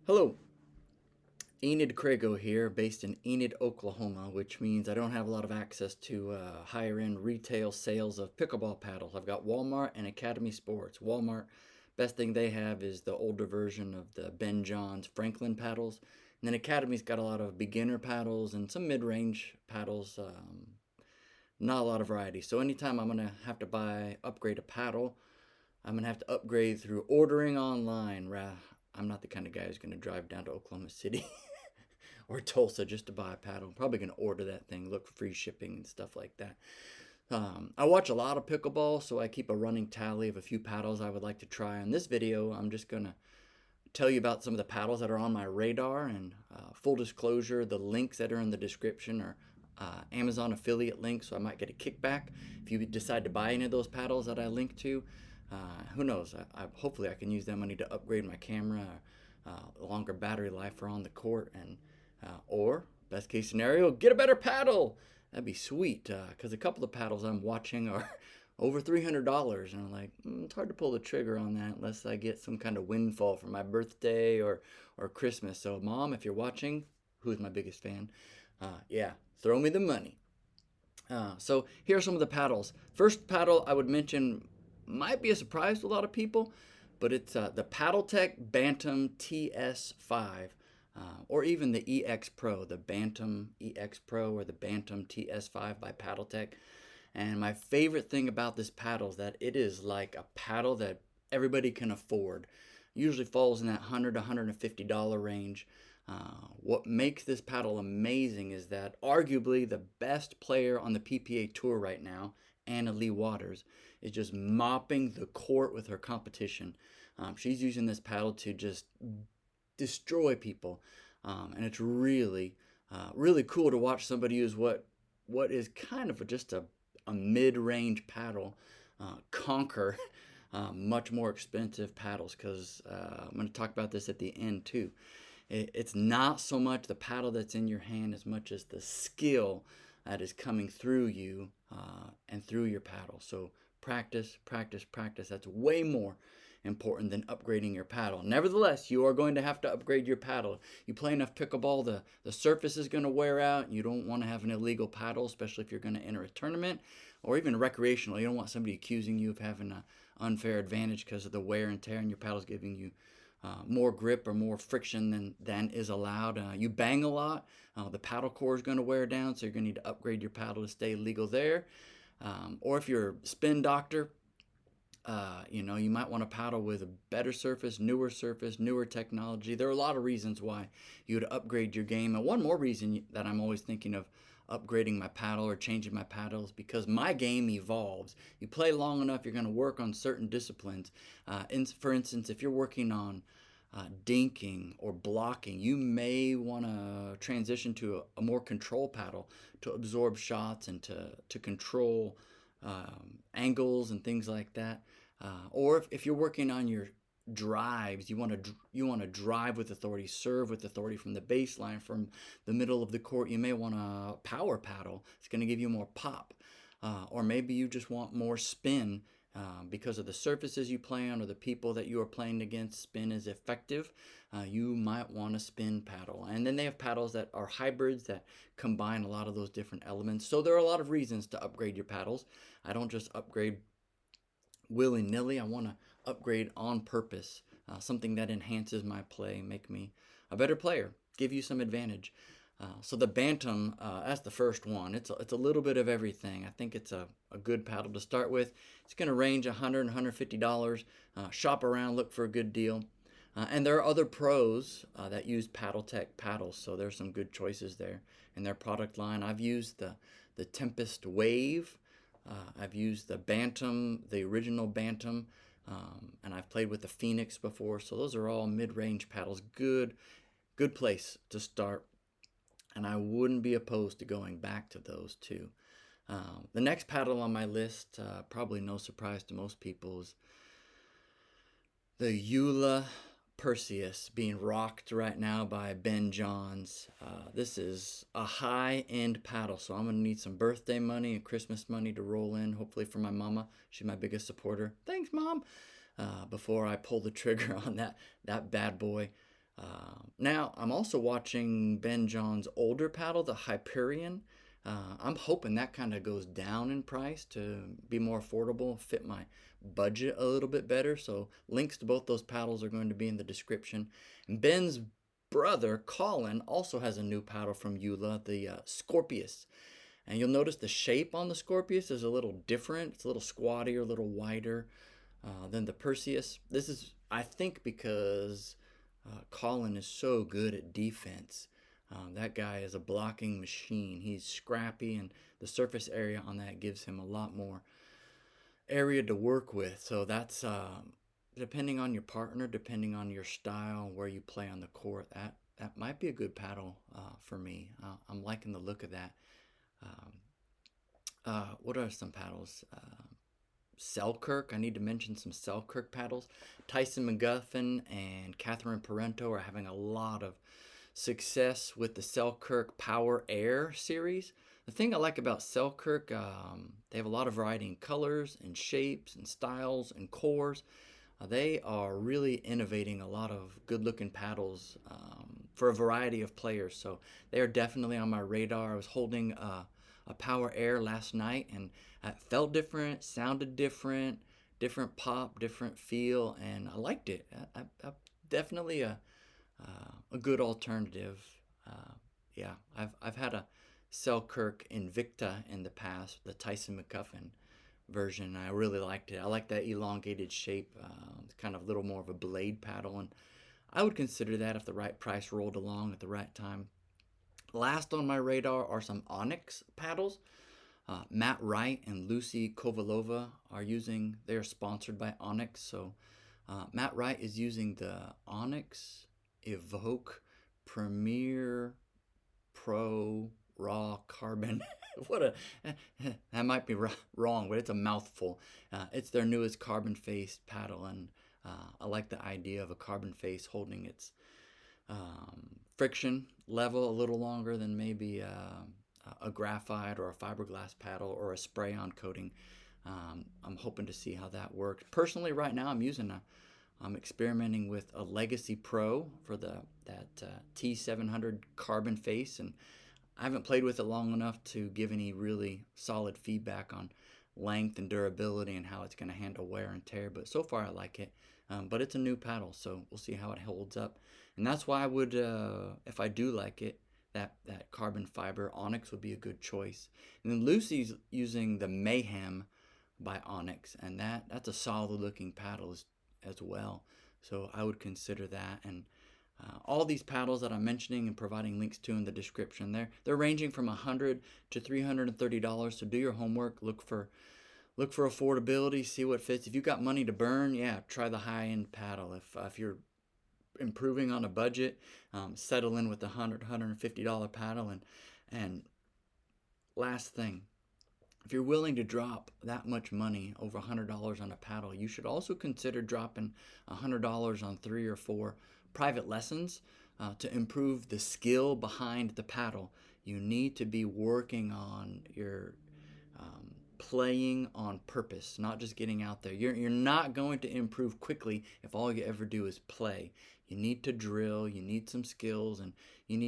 Hello, Enid Crago here, based in Enid, Oklahoma, which means I don't have a lot of access to higher end retail sales of pickleball paddles. I've got Walmart and Academy Sports. Walmart, best thing they have is the older version of the Ben Johns Franklin paddles. And then Academy's got a lot of beginner paddles and some mid range paddles, not a lot of variety. So anytime I'm going to have to upgrade a paddle, I'm going to have to upgrade through ordering online. I'm not the kind of guy who's going to drive down to Oklahoma City or Tulsa just to buy a paddle. I'm probably going to order that thing, look for free shipping and stuff like that. I watch a lot of pickleball, so I keep a running tally of a few paddles I would like to try. In this video, I'm just going to tell you about some of the paddles that are on my radar, and full disclosure, the links that are in the description are Amazon affiliate links, so I might get a kickback if you decide to buy any of those paddles that I link to. Who knows? Hopefully I can use that money to upgrade my camera, longer battery life for on the court, and or best case scenario, get a better paddle. That'd be sweet, because a couple of paddles I'm watching are over $300, and I'm like, it's hard to pull the trigger on that unless I get some kind of windfall for my birthday or Christmas. So Mom, if you're watching, who's my biggest fan, yeah, throw me the money. So here are some of the paddles. First paddle I would mention might be a surprise to a lot of people, but it's the PaddleTech Bantam TS5, or even the EX Pro, the Bantam EX Pro or the Bantam TS5 by PaddleTech. And my favorite thing about this paddle is that it is like a paddle that everybody can afford. Usually falls in that $100 to $150 range. What makes this paddle amazing is that arguably the best player on the PPA Tour right now, Anna Leigh Waters, is just mopping the court with her competition. She's using this paddle to just destroy people, and it's really cool to watch somebody use what is kind of just a mid-range paddle conquer much more expensive paddles, because I'm going to talk about this at the end too. It's not so much the paddle that's in your hand as much as the skill that is coming through you and through your paddle. So practice, practice, practice. That's way more important than upgrading your paddle. Nevertheless, you are going to have to upgrade your paddle. You play enough pickleball, the surface is going to wear out. You don't want to have an illegal paddle, especially if you're going to enter a tournament or even recreational. You don't want somebody accusing you of having an unfair advantage because of the wear and tear, and your paddle's giving you more grip or more friction than is allowed. You bang a lot, the paddle core is going to wear down, so you're going to need to upgrade your paddle to stay legal there. Or if you're a spin doctor, you might want to paddle with a better surface, newer technology. There are a lot of reasons why you would upgrade your game. And one more reason that I'm always thinking of upgrading my paddle or changing my paddles, because my game evolves. You play long enough, you're going to work on certain disciplines. For instance, if you're working on dinking or blocking, you may want to transition to a more control paddle to absorb shots and to control angles and things like that. Or if you're working on your drives, you want to drive with authority, serve with authority from the baseline, from the middle of the court. You may want a power paddle. It's going to give you more pop. Or maybe you just want more spin because of the surfaces you play on or the people that you are playing against. Spin is effective. You might want a spin paddle. And then they have paddles that are hybrids that combine a lot of those different elements. So there are a lot of reasons to upgrade your paddles. I don't just upgrade willy-nilly. I want to upgrade on purpose, something that enhances my play, make me a better player, give you some advantage. So the Bantam, that's the first one. It's a little bit of everything. I think it's a good paddle to start with. It's going to range $100, $150. Shop around, look for a good deal. And there are other pros that use PaddleTech paddles, so there's some good choices there in their product line. I've used the Tempest Wave. I've used the Bantam, the original Bantam, and I've played with the Phoenix before. So those are all mid-range paddles. Good place to start. And I wouldn't be opposed to going back to those too. The next paddle on my list, probably no surprise to most people, is the Eula Perseus, being rocked right now by Ben Johns. This is a high-end paddle, so I'm going to need some birthday money and Christmas money to roll in, hopefully for my mama. She's my biggest supporter. Thanks, Mom. Before I pull the trigger on that bad boy. Now, I'm also watching Ben John's older paddle, the Hyperion. I'm hoping that kind of goes down in price to be more affordable, fit my budget a little bit better. So, links to both those paddles are going to be in the description. And Ben's brother, Colin, also has a new paddle from Eula, the Scorpius. And you'll notice the shape on the Scorpius is a little different. It's a little squattier, a little wider than the Perseus. This is, I think, because Colin is so good at defense. That guy is a blocking machine. He's scrappy, and the surface area on that gives him a lot more area to work with. So that's depending on your partner, depending on your style, where you play on the court. That might be a good paddle for me. I'm liking the look of that. Um, what are some paddles? Selkirk. I need to mention some Selkirk paddles. Tyson McGuffin and Catherine Parento are having a lot of success with the Selkirk Power Air series. The thing I like about Selkirk, they have a lot of variety in colors and shapes and styles and cores. They are really innovating a lot of good looking paddles for a variety of players. So they are definitely on my radar. I was holding a Power Air last night, and it felt different, sounded different, different pop, different feel, and I liked it. Definitely a good alternative. Yeah, I've had a Selkirk Invicta in the past, the Tyson McGuffin version. I really liked it. I like that elongated shape. It's kind of a little more of a blade paddle, and I would consider that if the right price rolled along at the right time. Last on my radar are some Onyx paddles. Matt Wright and Lucy Kovalova are using, they're sponsored by Onyx. So Matt Wright is using the Onyx Evoke Premier Pro Raw Carbon. What a, that might be wrong, but it's a mouthful. It's their newest carbon faced paddle, and I like the idea of a carbon face holding its friction level a little longer than maybe a graphite or a fiberglass paddle or a spray-on coating. I'm hoping to see how that works. Personally, right now I'm experimenting with a Legacy Pro for that T700 carbon face, and I haven't played with it long enough to give any really solid feedback on length and durability and how it's going to handle wear and tear. But so far, I like it. But it's a new paddle, so we'll see how it holds up. And that's why I would, if I do like it, that carbon fiber Onyx would be a good choice. And then Lucy's using the Mayhem by Onyx, and that's a solid looking paddle as well. So I would consider that. And all these paddles that I'm mentioning and providing links to in the description, they're ranging from $100 to $330. So do your homework, look for affordability, see what fits. If you got money to burn, yeah, try the high end paddle. If you're improving on a budget, settle in with the $150 paddle. And last thing, if you're willing to drop that much money, over $100 on a paddle, you should also consider dropping $100 on 3 or 4 private lessons to improve the skill behind the paddle. You need to be working on your playing on purpose, not just getting out there. You're not going to improve quickly if all you ever do is play. You need to drill, you need some skills, and you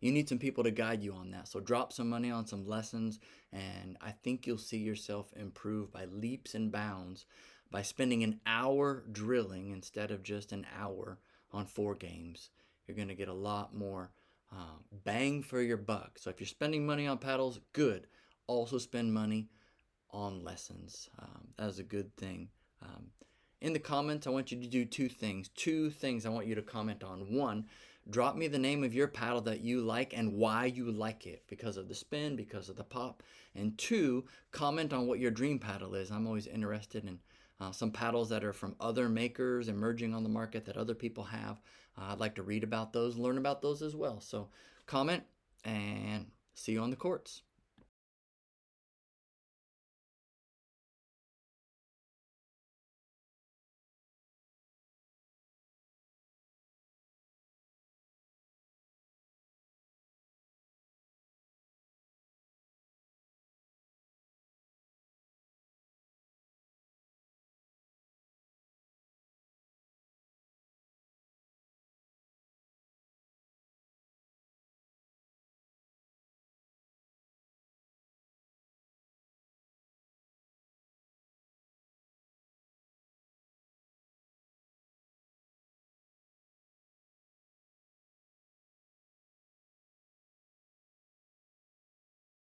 need some people to guide you on that. So drop some money on some lessons, and I think you'll see yourself improve by leaps and bounds by spending an hour drilling instead of just an hour on 4 games. You're going to get a lot more bang for your buck. So if you're spending money on paddles, good. Also spend money on lessons. That is a good thing. In the comments, I want you to do 2 things. 2 things I want you to comment on. 1, drop me the name of your paddle that you like and why you like it. Because of the spin, because of the pop. And 2, comment on what your dream paddle is. I'm always interested in some paddles that are from other makers emerging on the market that other people have. I'd like to read about those, learn about those as well. So comment, and see you on the courts.